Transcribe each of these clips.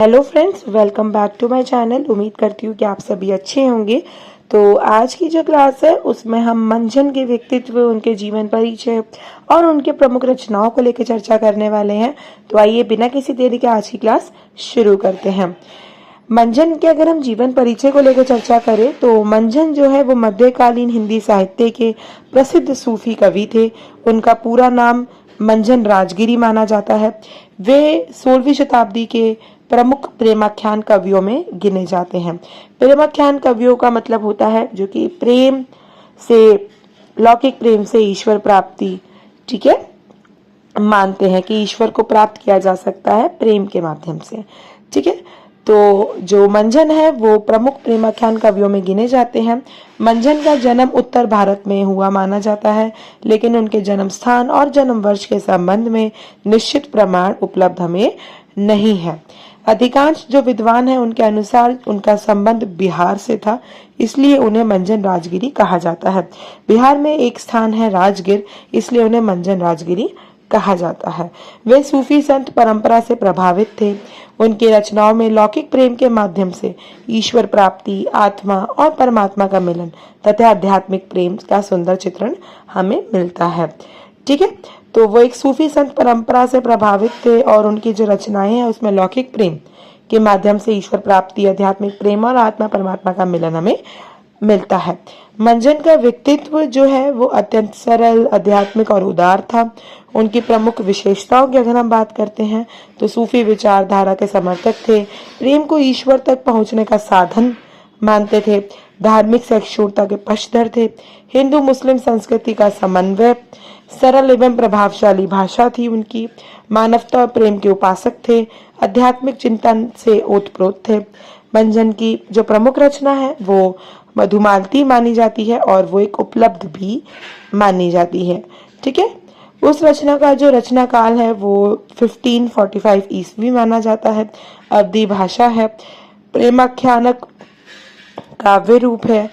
Hello friends, welcome back to my channel. उम्मीद करती हूँ कि आप सभी अच्छे होंगे। तो आज की जो क्लास है उसमें हम मंझन के व्यक्तित्व, उनके जीवन परिचय और उनके प्रमुख रचनाओं को लेकर चर्चा करने वाले हैं। तो आइए बिना किसी देरी के आज की क्लास शुरू करते हैं। मंझन के अगर हम जीवन परिचय को लेकर चर्चा करें तो मंझन जो है वो मध्यकालीन हिंदी साहित्य के प्रसिद्ध सूफी कवि थे। उनका पूरा नाम मंझन राजगिरी माना जाता है। वे 16वीं शताब्दी के प्रमुख प्रेमाख्यान कवियों में गिने जाते हैं। प्रेमाख्यान कवियों का मतलब होता है जो कि प्रेम से, लौकिक प्रेम से ईश्वर प्राप्ति, ठीक है, मानते हैं कि ईश्वर को प्राप्त किया जा सकता है प्रेम के माध्यम से। ठीक है, तो जो मंझन है वो प्रमुख प्रेमाख्यान कवियों में गिने जाते हैं। मंझन का जन्म उत्तर भारत में हुआ माना जाता है, लेकिन उनके जन्म स्थान और जन्म वर्ष के संबंध में निश्चित प्रमाण उपलब्ध हमें नहीं है। अधिकांश जो विद्वान हैं उनके अनुसार उनका संबंध बिहार से था, इसलिए उन्हें मंझन राजगिरी कहा जाता है। बिहार में एक स्थान है राजगिर, इसलिए उन्हें मंझन राजगिरी कहा जाता है। वे सूफी संत परंपरा से प्रभावित थे। उनकी रचनाओं में लौकिक प्रेम के माध्यम से ईश्वर प्राप्ति, आत्मा और परमात्मा का मिलन तथा आध्यात्मिक प्रेम का सुंदर चित्रण हमें मिलता है। ठीक है, तो वो एक सूफी संत परंपरा से प्रभावित थे और उनकी जो रचनाएं हैं उसमें लौकिक प्रेम के माध्यम से ईश्वर प्राप्ति, आध्यात्मिक प्रेम और आत्मा परमात्मा का मिलन हमें मिलता है। मंझन का व्यक्तित्व जो है वो अत्यंत सरल, आध्यात्मिक और उदार था। उनकी प्रमुख विशेषताओं की अगर हम बात करते हैं तो सूफी विचारधारा के समर्थक थे, प्रेम को ईश्वर तक पहुंचने का साधन मानते थे, धार्मिक सहिष्णुता के पक्षधर थे, हिंदू मुस्लिम संस्कृति का समन्वय, सरल एवं प्रभावशाली भाषा थी उनकी, मानवता और प्रेम के उपासक थे, आध्यात्मिक चिंतन से ओतप्रोत थे। मंझन की जो प्रमुख रचना है वो मधुमालती मानी जाती है और वो एक उपलब्ध भी मानी जाती है। ठीक है, उस रचना का जो रचना काल है वो 1545 ईस्वी माना जाता है। अवधी भाषा है, प्रेमाख्यानक काव्य रूप है।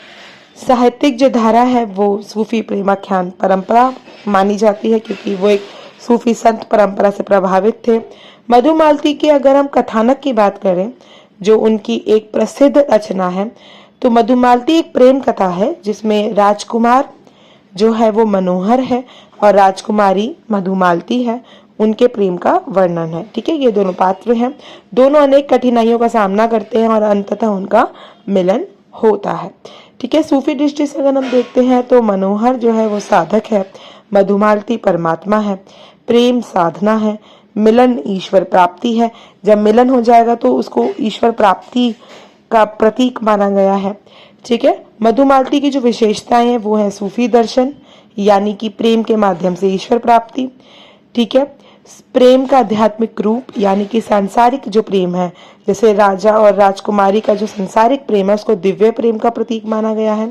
साहित्यिक जो धारा है वो सूफी प्रेमाख्यान परंपरा मानी जाती है, क्योंकि वो एक सूफी संत परंपरा से प्रभावित थे। मधुमालती के अगर हम कथानक की बात करें, जो उनकी एक प्रसिद्ध रचना है, तो मधुमालती एक प्रेम कथा है जिसमें राजकुमार जो है वो मनोहर है और राजकुमारी मधुमालती है, उनके प्रेम का वर्णन है। ठीक है, ये दोनों पात्र हैं, दोनों अनेक कठिनाइयों का सामना करते हैं और अंततः उनका मिलन होता है। ठीक है, सूफी दृष्टि से अगर हम देखते हैं तो मनोहर जो है वो साधक है, मधुमालती परमात्मा है, प्रेम साधना है, मिलन ईश्वर प्राप्ति है। जब मिलन हो जाएगा तो उसको ईश्वर प्राप्ति का प्रतीक माना गया है। ठीक है, मधुमालती की जो विशेषताएं हैं वो है सूफी दर्शन, यानी कि प्रेम के माध्यम से ईश्वर प्राप्ति। ठीक है, प्रेम का आध्यात्मिक रूप, यानी कि सांसारिक जो प्रेम है, जैसे राजा और राजकुमारी का जो सांसारिक प्रेम है उसको दिव्य प्रेम का प्रतीक माना गया है।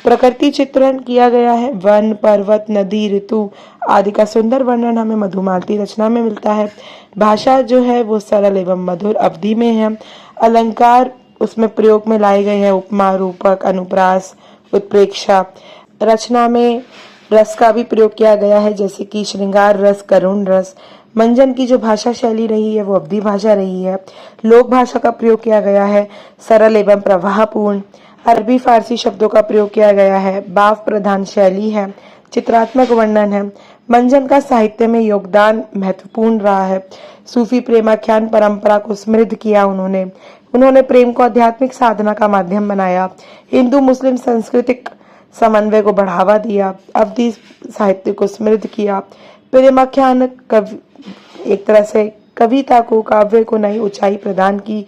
प्रकृति चित्रण किया गया है, वन, पर्वत, नदी, ऋतु आदि का सुंदर वर्णन हमें मधुमालती रचना में मिलता है। भाषा जो है वो सरल एवं मधुर अवधि में है। अलंकार उसमें प्रयोग में लाए गए हैं, उपमा, रूपक, अनुप्रास, उत्प्रेक्षा। रचना में रस का भी प्रयोग किया गया है, जैसे कि श्रृंगार रस, करुण रस। मंझन की जो भाषा शैली रही है वो अवधी भाषा रही है। लोक भाषा का प्रयोग किया गया है, सरल एवं प्रवाहपूर्ण। अरबी फारसी शब्दों का प्रयोग किया गया है, भाव प्रधान शैली है, चित्रात्मक वर्णन है। मंझन का साहित्य में योगदान महत्वपूर्ण रहा है। सूफी प्रेमाख्यान परंपरा को समृद्ध किया उन्होंने प्रेम को आध्यात्मिक साधना का माध्यम बनाया, हिंदू मुस्लिम सांस्कृतिक समन्वय को बढ़ावा दिया, अवधी साहित्य को समृद्ध किया। प्रेमाख्यान एक तरह से कविता को, काव्य को नई ऊंचाई प्रदान की।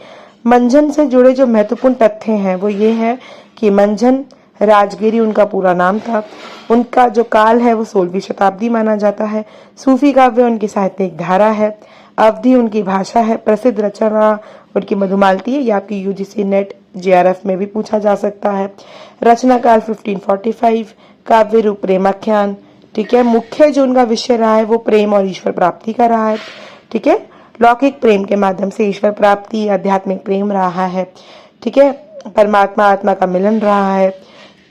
मंझन से जुड़े जो महत्वपूर्ण तथ्य हैं वो ये है कि मंझन राजगिरी उनका पूरा नाम था। उनका जो काल है वो 16वीं शताब्दी माना जाता है। सूफी काव्य उनकी साहित्यिक धारा है, अवधी उनकी भाषा है, प्रसिद्ध रचना उनकी मधुमालती है। ये आपकी यूजीसी नेट जेआरएफ में भी पूछा जा सकता है। रचना काल 1545, काव्य रूप प्रेमाख्यान। ठीक है, मुख्य जो उनका विषय रहा है वो प्रेम और ईश्वर प्राप्ति का रहा है। ठीक है, लौकिक प्रेम के माध्यम से ईश्वर प्राप्ति, आध्यात्मिक प्रेम रहा है। ठीक है, परमात्मा आत्मा का मिलन रहा है।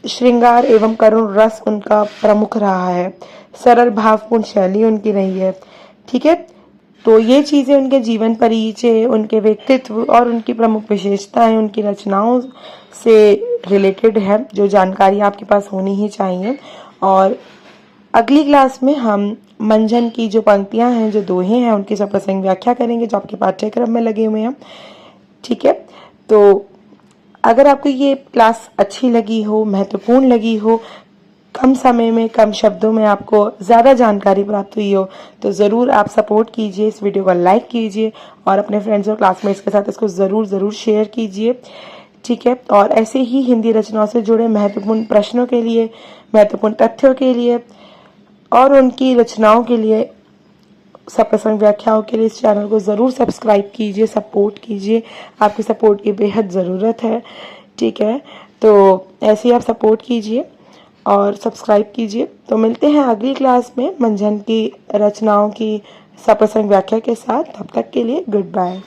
श्रृंगार एवं करुण रस उनका प्रमुख रहा है। सरल भावपूर्ण शैली उनकी रही है। ठीक है, तो ये चीज़ें उनके जीवन परिचय, उनके व्यक्तित्व और उनकी प्रमुख विशेषताएं उनकी रचनाओं से रिलेटेड है, जो जानकारी आपके पास होनी ही चाहिए। और अगली क्लास में हम मंझन की जो पंक्तियां हैं, जो दोहे हैं, उनकी सप्रसंग व्याख्या करेंगे, जो आपके पाठ्यक्रम में लगे हुए हैं। ठीक है, तो अगर आपको ये क्लास अच्छी लगी हो, महत्वपूर्ण लगी हो, कम समय में कम शब्दों में आपको ज़्यादा जानकारी प्राप्त हुई हो, तो ज़रूर आप सपोर्ट कीजिए, इस वीडियो को लाइक कीजिए और अपने फ्रेंड्स और क्लासमेट्स के साथ इसको ज़रूर शेयर कीजिए। ठीक है, और ऐसे ही हिंदी रचनाओं से जुड़े महत्वपूर्ण प्रश्नों के लिए, महत्वपूर्ण तथ्यों के लिए और उनकी रचनाओं के लिए, सप्रसंग व्याख्याओं के लिए इस चैनल को ज़रूर सब्सक्राइब कीजिए, सपोर्ट कीजिए। आपकी सपोर्ट की बेहद ज़रूरत है। ठीक है, तो ऐसे ही आप सपोर्ट कीजिए और सब्सक्राइब कीजिए। तो मिलते हैं अगली क्लास में मंझन की रचनाओं की सप्रसंग व्याख्या के साथ। तब तक के लिए गुड बाय।